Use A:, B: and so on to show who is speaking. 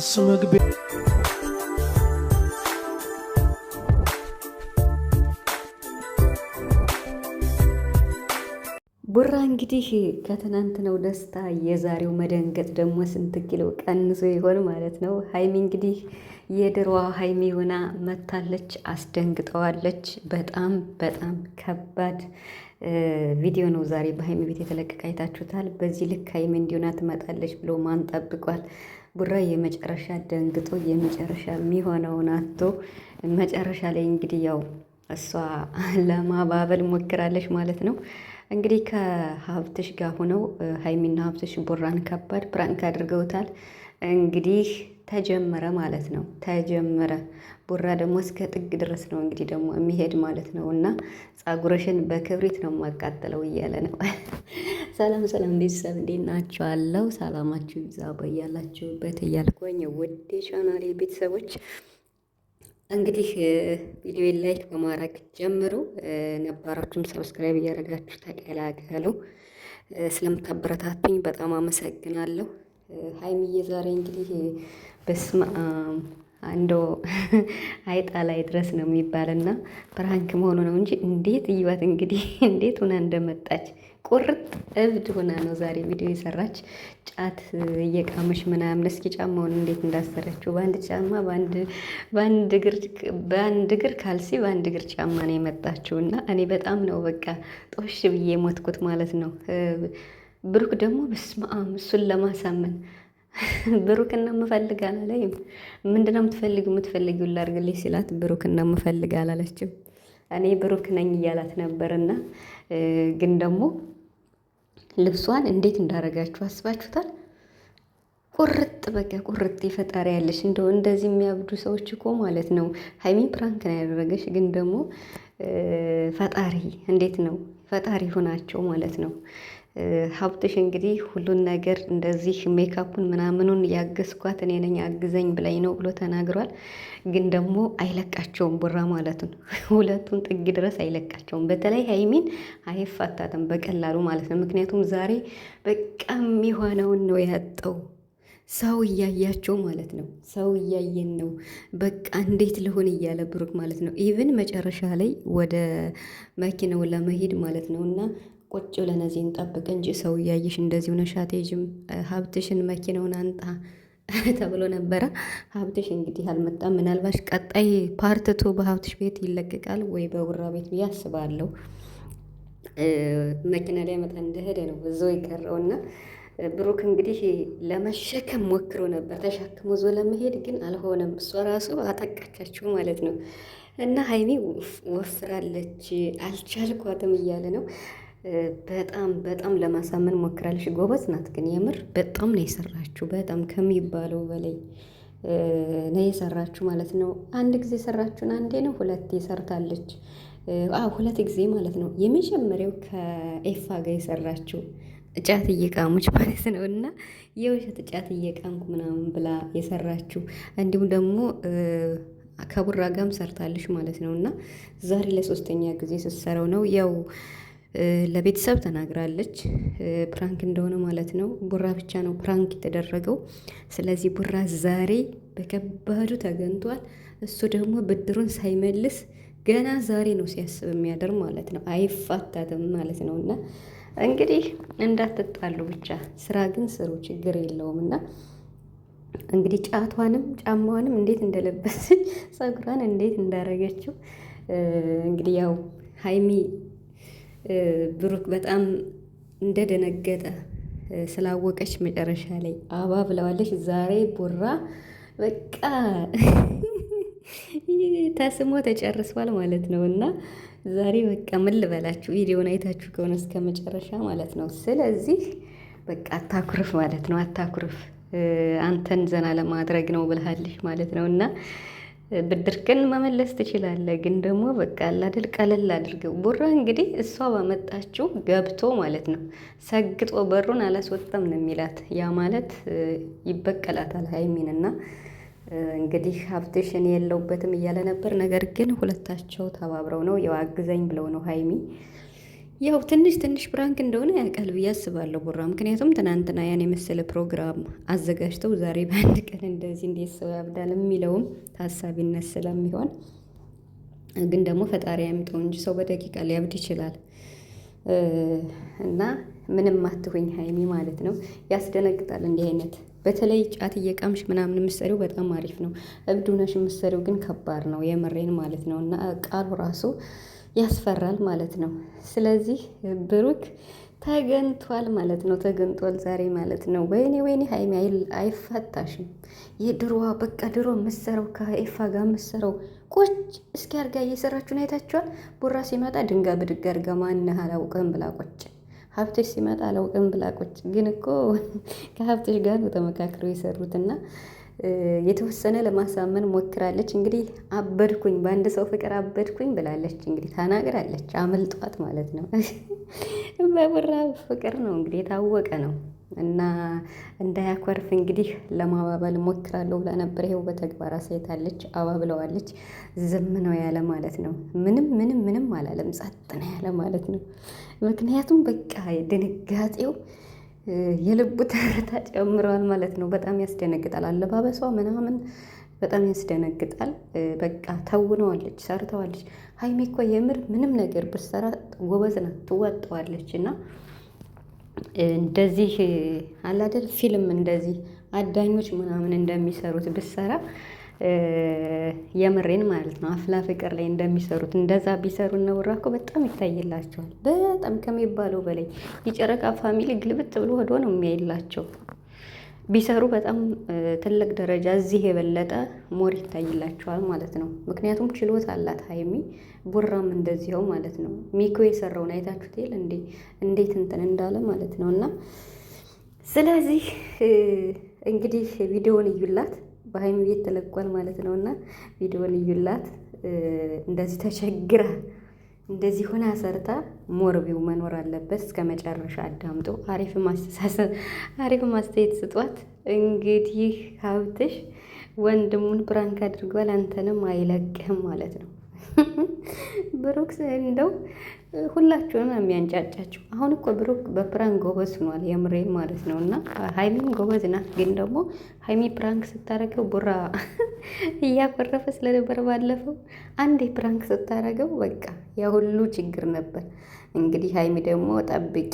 A: መግቢያ
B: ቡራ እንግዲህ ከትናንትናው ደስታ የዛሬው መደንገጥ ደግሞ ስንት ኪሎ ቀንሶ ይሆን ማለት ነው። ሀይሚ እንግዲህ የድሮዋ ሀይሚ ሆና መታለች፣ አስደንግጠዋለች። በጣም በጣም ከባድ ቪዲዮ ነው ዛሬ በሀይሚ ቤት የተለቀቀ፣ አይታችሁታል። በዚህ ልክ ሀይሚ እንዲሆና ትመጣለች ብሎ ማን ጠብቋል? ቡራ የመጨረሻ ደንግጦ የመጨረሻ የሚሆነውን አቶ መጨረሻ ላይ እንግዲህ ያው እሷ ለማባበል ሞክራለች ማለት ነው። እንግዲህ ከሀብትሽ ጋር ሆነው ሀይሚና ሀብትሽ ቡራን ከባድ ፕራንክ አድርገውታል። እንግዲህ ተጀመረ ማለት ነው። ተጀመረ። ቡራ ደግሞ እስከ ጥግ ድረስ ነው እንግዲህ ደግሞ የሚሄድ ማለት ነው። እና ፀጉርሽን በክብሪት ነው የማቃጥለው እያለ ነው። ሰላም ሰላም ቤተሰብ እንዴት ናችኋለሁ? ሰላማችሁ ይብዛ በያላችሁበት እያልኩኝ ውድ የቻናሌ ቤተሰቦች እንግዲህ ቪዲዮ ላይክ በማድረግ ጀምሩ። ነባራችሁም ሰብስክራይብ እያደረጋችሁ ተቀላቀሉ። ስለምታበረታቱኝ በጣም አመሰግናለሁ። ሀይሚዬ ዛሬ እንግዲህ በስመ አብ አንዶ አይጣ ላይ ድረስ ነው የሚባልና ፕራንክ መሆኑ ነው እንጂ እንዴት እዩዋት እንግዲህ እንዴት ሆና እንደመጣች ቁርጥ እብድ ሆና ነው ዛሬ ቪዲዮ የሰራች። ጫት እየቃመች ምናምን። እስኪ ጫማውን እንዴት እንዳሰረችው በአንድ ጫማ በአንድ እግር ካልሲ በአንድ እግር ጫማ ነው የመጣችው። እና እኔ በጣም ነው በቃ ጦሽ ብዬ ሞትኩት ማለት ነው። ብሩክ ደግሞ በስመ አብ እሱን ለማሳመን ብሩክና ምፈልግ አላለኝም። ምንድነው የምትፈልጊው ላድርግልሽ ሲላት ብሩክና ምፈልግ አላለችም። እኔ ብሩክ ነኝ እያላት ነበርና ግን ደግሞ ልብሷን እንዴት እንዳረጋችሁ አስባችሁታል? ቁርጥ በቃ ቁርጥ ይፈጣሪ ያለሽ እንደው እንደዚህ የሚያብዱ ሰዎች እኮ ማለት ነው። ሀይሚ ፕራንክ ነው ያደረገሽ፣ ግን ደግሞ ፈጣሪ እንዴት ነው ፈጣሪ ሆናቸው ማለት ነው። ሀብትሽ እንግዲህ ሁሉን ነገር እንደዚህ ሜካፑን ምናምኑን ያገዝኳት እኔ ነኝ አግዘኝ ብላኝ ነው ብሎ ተናግሯል። ግን ደግሞ አይለቃቸውም ቡራ ማለት ነው። ሁለቱን ጥግ ድረስ አይለቃቸውም። በተለይ ሀይሚን አይፋታትም በቀላሉ ማለት ነው። ምክንያቱም ዛሬ በቃ የሚሆነውን ነው ያጣው። ሰው እያያቸው ማለት ነው። ሰው እያየን ነው በቃ እንዴት ልሆን እያለ ብሩክ ማለት ነው። ኢቭን መጨረሻ ላይ ወደ መኪናው ለመሄድ ማለት ነው እና ቁጭ ብለን እዚህ እንጠብቅ እንጂ ሰው እያየሽ እንደዚህ ሆነሽ አትሄጂም፣ ሀብትሽን መኪናውን አንጣ ተብሎ ነበረ። ሀብትሽ እንግዲህ አልመጣም። ምናልባት ቀጣይ ፓርትቱ በሀብትሽ ቤት ይለቀቃል ወይ በቡራ ቤት ብዬ አስባለሁ። መኪና ላይ መጣ እንደሄደ ነው እዛው የቀረውና ብሩክ እንግዲህ ለመሸከም ሞክሮ ነበር፣ ተሸክሞ ዞ ለመሄድ ግን አልሆነም። እሷ ራሱ አጠቃቻችሁ ማለት ነው። እና ሀይሚ ወፍራለች አልቻልኳትም እያለ ነው። በጣም በጣም ለማሳመን ሞክራለች። ጎበዝ ናት ግን የምር በጣም ነው የሰራችሁ። በጣም ከሚባለው በላይ ነው የሰራችሁ ማለት ነው። አንድ ጊዜ ሰራችሁን አንዴ ነው ሁለቴ ሰርታለች። ሁለት ጊዜ ማለት ነው። የመጀመሪያው ከኤፋ ጋር የሰራችው ጫት እየቃሙች ማለት ነው። እና የውሸት ጫት እየቃምኩ ምናምን ብላ የሰራችው እንዲሁም ደግሞ ከቡራ ጋም ሰርታለች ማለት ነው። እና ዛሬ ለሶስተኛ ጊዜ ስትሰራው ነው ያው ለቤተሰብ ተናግራለች ፕራንክ እንደሆነ ማለት ነው። ቡራ ብቻ ነው ፕራንክ የተደረገው። ስለዚህ ቡራ ዛሬ በከባዱ ተገንቷል። እሱ ደግሞ ብድሩን ሳይመልስ ገና ዛሬ ነው ሲያስብ የሚያደር ማለት ነው። አይፋታትም ማለት ነው። እና እንግዲህ እንዳትጣሉ ብቻ ስራ ግን ስሩ፣ ችግር የለውም። እና እንግዲህ ጫቷንም ጫማዋንም እንዴት እንደለበሰች ፀጉሯን እንዴት እንዳረገችው እንግዲህ ያው ሀይሚ ብሩክ በጣም እንደደነገጠ ስላወቀች መጨረሻ ላይ አባ ብለዋለች። ዛሬ ቡራ በቃ ተስሞ ተጨርሷል ማለት ነው። እና ዛሬ በቃ ምን ልበላችሁ፣ ቪዲዮን አይታችሁ ከሆነ እስከ መጨረሻ ማለት ነው። ስለዚህ በቃ አታኩርፍ ማለት ነው። አታኩርፍ፣ አንተን ዘና ለማድረግ ነው ብልሃልሽ ማለት ነው። እና ብድርክን መመለስ ትችላለህ፣ ግን ደግሞ በቃ አላድል ቀለል አድርገው። ቡራ እንግዲህ እሷ ባመጣችው ገብቶ ማለት ነው ሰግጦ በሩን አላስወጣም ነው የሚላት። ያ ማለት ይበቀላታል ሀይሚን። እና እንግዲህ ሀብትሽ እኔ የለውበትም እያለ ነበር። ነገር ግን ሁለታቸው ተባብረው ነው ያው አግዘኝ ብለው ነው ሀይሚ ያው ትንሽ ትንሽ ፕራንክ እንደሆነ ያውቃል ብዬ አስባለሁ ቡራ። ምክንያቱም ትናንትና ያን የመሰለ ፕሮግራም አዘጋጅተው ዛሬ በአንድ ቀን እንደዚህ እንዴት ሰው ያብዳል የሚለውም ታሳቢነት ስለሚሆን ግን ደግሞ ፈጣሪ ያምጠው እንጂ ሰው በደቂቃ ሊያብድ ይችላል። እና ምንም አትሁኝ ሀይሚ ማለት ነው። ያስደነግጣል እንዲህ አይነት በተለይ ጫት እየቃምሽ ምናምን የምትሰሪው በጣም አሪፍ ነው። እብድ ሆነሽ የምትሰሪው ግን ከባድ ነው፣ የምሬን ማለት ነው። እና ቃሉ ራሱ ያስፈራል ማለት ነው። ስለዚህ ብሩክ ተገንቷል ማለት ነው። ተገንጧል ዛሬ ማለት ነው። ወይኔ ወይኔ ሀይሚ አይፈታሽም። የድሮዋ በቃ ድሮ የምትሰራው ከኤፋ ጋር የምትሰራው ቁጭ እስኪ አርጋ እየሰራችሁን አይታችኋል። ቡራ ሲመጣ ድንጋ ብድግ አርጋ ማንህ አላውቅም ብላ ቁጭ፣ ሀብትሽ ሲመጣ አላውቅም ብላ ቁጭ። ግን እኮ ከሀብትሽ ጋር ነው ተመካክረው የሰሩትና የተወሰነ ለማሳመን ሞክራለች። እንግዲህ አበድኩኝ በአንድ ሰው ፍቅር አበድኩኝ ብላለች። እንግዲህ ተናግራለች። አመልጧት ማለት ነው። በቡራ ፍቅር ነው እንግዲህ የታወቀ ነው። እና እንዳያኮርፍ እንግዲህ ለማባበል ሞክራለሁ ብላ ነበር። ይኸው በተግባር አሳይታለች፣ አባብለዋለች። ዝም ነው ያለ ማለት ነው። ምንም ምንም ምንም አላለም፣ ጸጥ ነው ያለ ማለት ነው። ምክንያቱም በቃ ድንጋጤው የልቡ ትርታ ጨምረዋል ማለት ነው። በጣም ያስደነግጣል። አለባበሷ ምናምን በጣም ያስደነግጣል። በቃ ተውነዋለች፣ ሰርተዋለች። ሀይሜ እኮ የምር ምንም ነገር ብትሰራ ጎበዝ ናት፣ ትዋጠዋለች። እና እንደዚህ አላደል ፊልም እንደዚህ አዳኞች ምናምን እንደሚሰሩት ብትሰራ የምሬን ማለት ነው። አፍላ ፍቅር ላይ እንደሚሰሩት እንደዛ ቢሰሩ እነውራ እኮ በጣም ይታይላቸዋል። በጣም ከሚባለው በላይ የጨረቃ ፋሚሊ ግልብጥ ብሎ ወዶ ነው የሚያይላቸው። ቢሰሩ በጣም ትልቅ ደረጃ እዚህ የበለጠ ሞር ይታይላቸዋል ማለት ነው። ምክንያቱም ችሎት አላት ሀይሚ፣ ቡራም እንደዚያው ማለት ነው። ሚኮ የሰራውን አይታችሁት የለ እንዴት እንትን እንዳለ ማለት ነው። እና ስለዚህ እንግዲህ ቪዲዮውን እዩላት፣ በሀይሚ ቤት ተለቋል ማለት ነው። እና ቪዲዮውን እዩላት። እንደዚህ ተቸግራ እንደዚህ ሆና ሰርታ ሞርቢው መኖር አለበት። እስከ መጨረሻ አዳምጦ አሪፍ ማስተሳሰብ አሪፍ ማስተያየት ስጧት። እንግዲህ ሀብትሽ ወንድሙን ፕራንክ አድርጓል፣ አንተንም አይለቅህም ማለት ነው። ብሩክ እንደው ሁላችሁንም የሚያንጫጫችሁ አሁን እኮ ብሩክ በፕራንክ ጎበዝ ሆኗል፣ የምሬን ማለት ነው። እና ሀይሚም ጎበዝ ናት። ግን ደግሞ ሀይሚ ፕራንክ ስታረገው ቡራ እያኮረፈ ስለነበር ባለፈው አንዴ ፕራንክ ስታረገው በቃ ያ ሁሉ ችግር ነበር። እንግዲህ ሀይሚ ደግሞ ጠብቂ